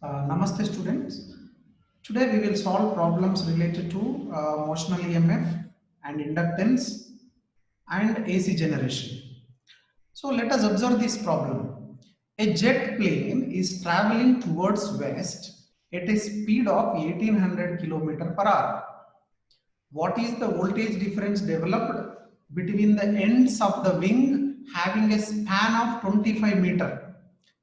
Namaste students. Today we will solve problems related to motional EMF and inductance and AC generation. So let us observe this problem. A jet plane is traveling towards west at a speed of 1800 km per hour. What is the voltage difference developed between the ends of the wing having a span of 25 meter?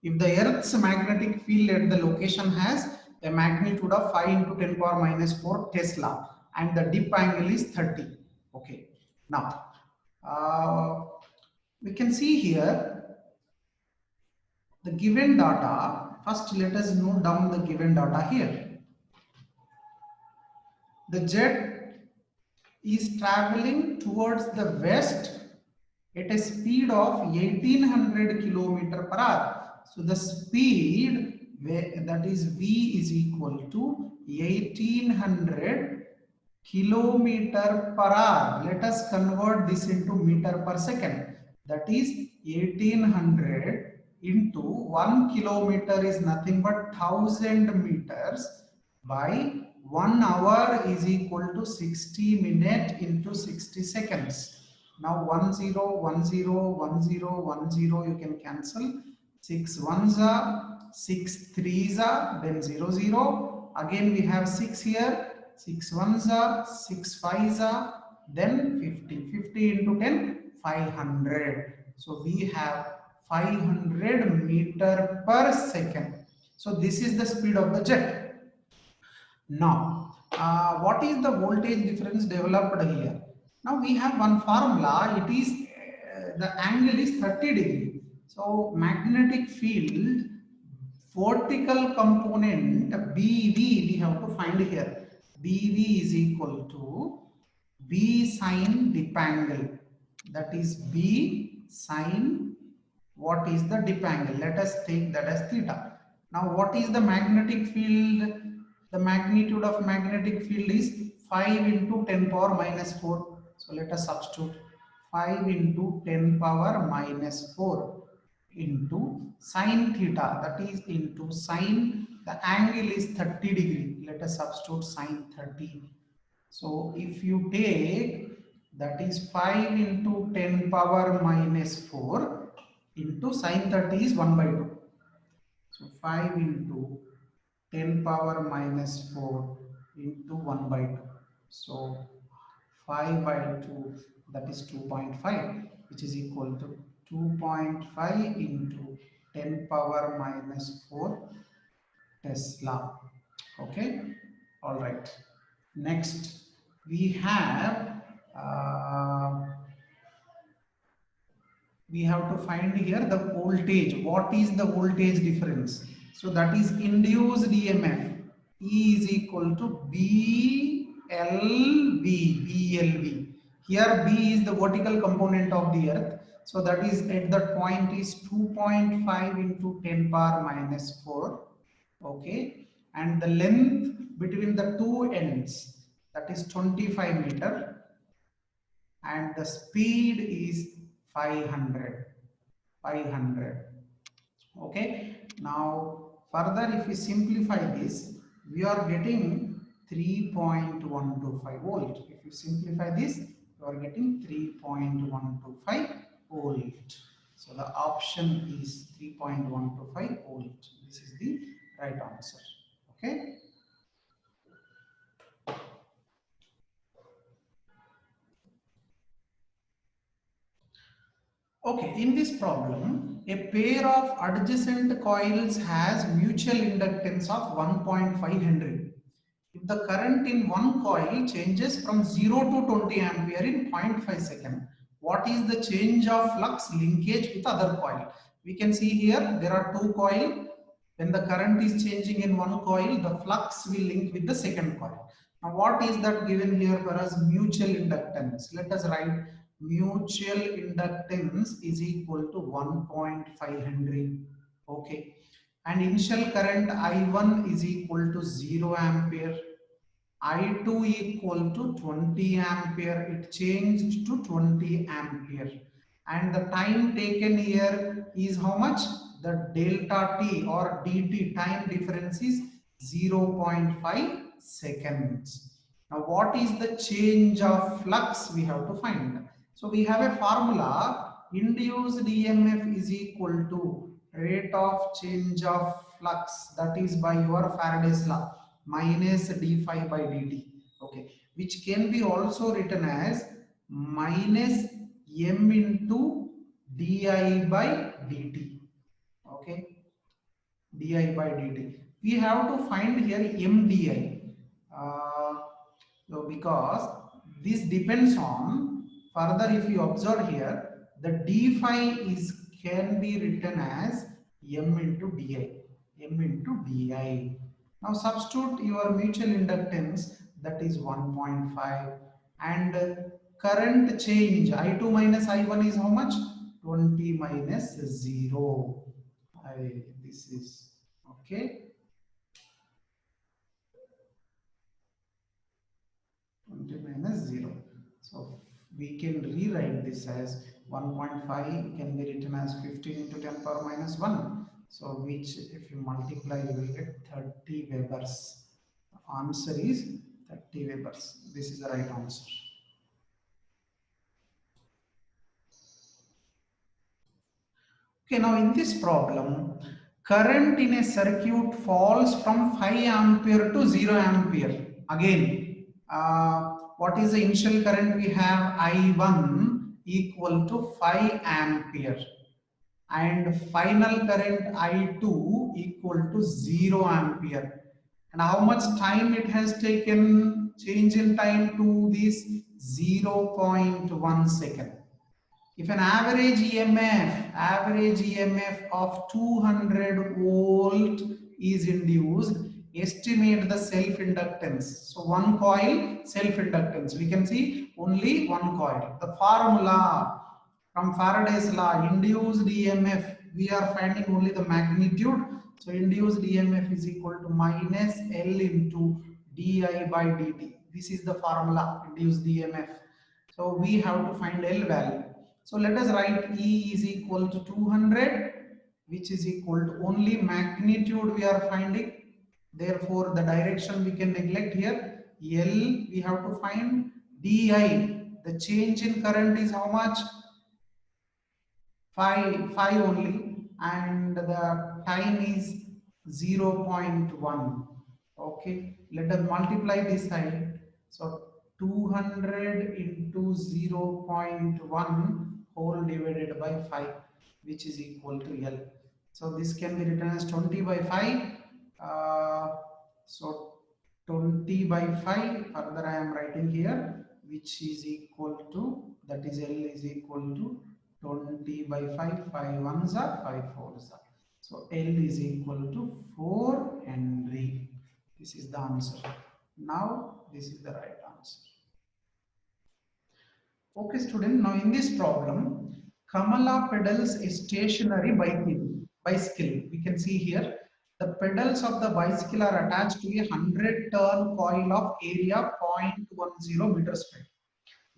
If the Earth's magnetic field at the location has a magnitude of 5 into 10 power minus 4 Tesla and the dip angle is 30. Okay. Now, we can see here the given data. First, let us note down the given data here. The jet is traveling towards the west at a speed of 1800 kilometer per hour. So the speed that is V is equal to 1800 kilometer per hour. Let us convert this into meter per second. That is 1800 into 1 kilometer is nothing but 1000 meters by 1 hour is equal to 60 minutes into 60 seconds. Now 10, 10, 10, 10 you can cancel. 6 ones are, 6 threes are, then 0, 0. Again we have 6 here. 6 ones are, 6 fives are, then 50. 50 into 10, 500. So we have 500 meter per second. So this is the speed of the jet. Now, what is the voltage difference developed here? Now we have one formula. It is the angle is 30 degree. So magnetic field vertical component BV we have to find here. BV is equal to B sine dip angle. That is B sine, what is the dip angle? Let us take that as theta. Now what is the magnetic field? The magnitude of magnetic field is 5 into 10 power minus 4. So let us substitute 5 into 10 power minus 4 into sine theta, that is into sine, the angle is 30 degree. Let us substitute sine 30. So if you take, that is 5 into 10 power minus 4 into sine 30 is 1 by 2. So 5 into 10 power minus 4 into 1 by 2. So 5 by 2, that is 2.5, which is equal to 2.5 into 10 power minus 4 Tesla. Okay, all right. Next, we have to find here the voltage. What is the voltage difference? So that is induced EMF. E is equal to BLV. Here B is the vertical component of the earth. So that is at that point is 2.5 into 10 power minus 4. Okay. And the length between the two ends, that is 25 meter. And the speed is 500. Okay. Now further, if we simplify this, we are getting 3.125 volt. If you simplify this, you are getting 3.125 volt. So the option is 3.125 volt. This is the right answer. Okay. Okay, in this problem, a pair of adjacent coils has mutual inductance of 1.5 Henry. If the current in one coil changes from 0 to 20 ampere in 0.5 second, what is the change of flux linkage with other coil? We can see here there are two coils. When the current is changing in one coil, the flux will link with the second coil. Now what is that given here for us? Mutual inductance. Let us write mutual inductance is equal to 1.5 Henry. Okay. And initial current I1 is equal to 0 ampere. I2 equal to 20 ampere. It changed to 20 ampere. And the time taken here is how much? the delta t or dt time difference is 0.5 seconds. Now what is the change of flux we have to find? So we have a formula, induced EMF is equal to rate of change of flux, that is by your Faraday's law, minus d phi by dt, okay, which can be also written as minus m into di by dt, okay, di by dt. We have to find here mdi, so because this depends on, further if you observe here, the d phi is can be written as m into di, m into di. Now substitute your mutual inductance, that is 1.5, and current change I2 minus I1 is how much? 20 minus 0. This is okay. 20 minus 0. So we can rewrite this as 1.5 can be written as 15 into 10 power minus 1. So which if you multiply you will get 30 Webers. The answer is 30 Webers. This is the right answer. Okay, now in this problem, current in a circuit falls from 5 ampere to 0 ampere. Again, what is the initial current we have? I1 equal to 5 ampere and final current I2 equal to 0 ampere. And how much time it has taken, change in time to this 0.1 second. If an average EMF of 200 volt is induced, estimate the self-inductance. So one coil self-inductance. We can see only one coil. The formula from Faraday's law, induced EMF, we are finding only the magnitude. So induced EMF is equal to minus L into di by dt. This is the formula, induced EMF. So we have to find L value. So let us write E is equal to 200, which is equal to only magnitude we are finding. Therefore, the direction we can neglect here. L we have to find. Di, the change in current is how much? 5 only, and the time is 0.1. Okay, let us multiply this side. So 200 into 0.1 whole divided by 5, which is equal to L. So this can be written as 20 by 5. So 20 by 5, further I am writing here, which is equal to, that is L is equal to 20 by 5, 5 ones are 5 fours are. So L is equal to 4 Henry. This is the answer. Now this is the right answer. Okay student, now in this problem, Kamala pedals a stationary bicycle. We can see here the pedals of the bicycle are attached to a 100 turn coil of area 0.10 meter square.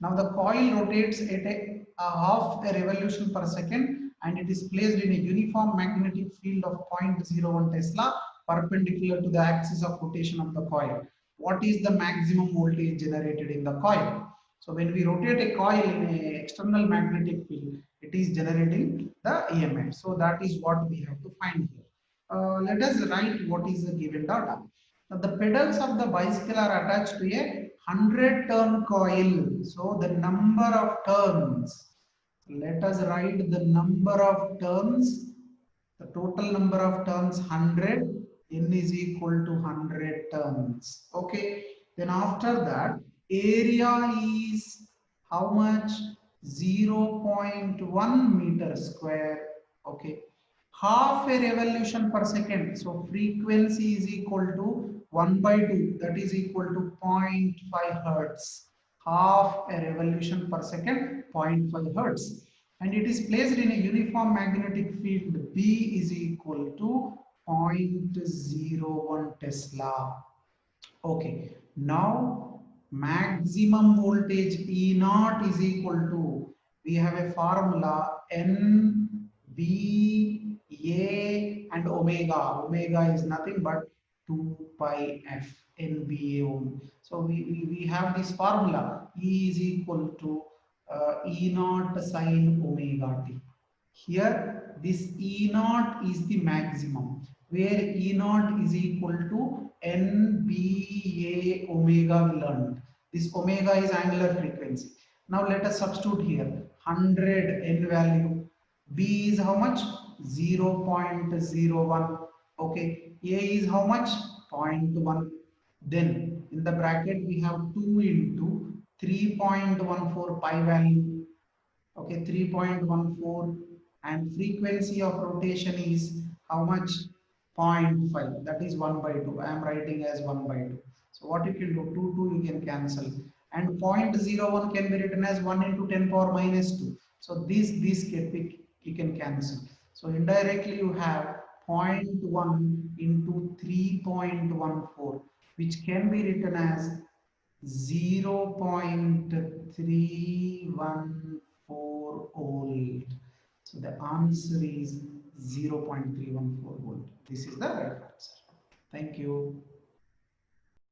Now the coil rotates at a half a revolution per second and it is placed in a uniform magnetic field of 0.01 Tesla perpendicular to the axis of rotation of the coil. What is the maximum voltage generated in the coil? So when we rotate a coil in an external magnetic field, it is generating the EMF. So that is what we have to find here. Let us write what is the given data. Now the pedals of the bicycle are attached to a 100 turn coil. So the number of turns, let us write the number of turns. The total number of turns 100, n is equal to 100 turns. Okay, then after that area is how much? 0.1 meter square. Okay, half a revolution per second. So frequency is equal to 1 by 2, that is equal to 0.5 hertz. Half a revolution per second, 0.5 hertz. And it is placed in a uniform magnetic field. B is equal to 0.01 Tesla. Okay, now maximum voltage E naught is equal to, we have a formula N B A and omega. Omega is nothing but 2 pi f NBA ohm. So we have this formula. E is equal to E naught sine omega t. Here, this E naught is the maximum, where E naught is equal to NBA omega we learned. This omega is angular frequency. Now let us substitute here 100 N value. B is how much? 0.01. Okay. A is how much? 0.1. Then in the bracket we have 2 into 3.14 pi value. Okay, 3.14, and frequency of rotation is how much? 0.5, that is 1 by 2. I am writing as 1 by 2. So what you can do, 2 you can cancel, and 0.01 can be written as 1 into 10 power minus 2. So this you can cancel. So indirectly you have zero point 0.1 into 3.14, which can be written as 0.314 volt. So the answer is 0.314 volt. This is the right answer. Thank you.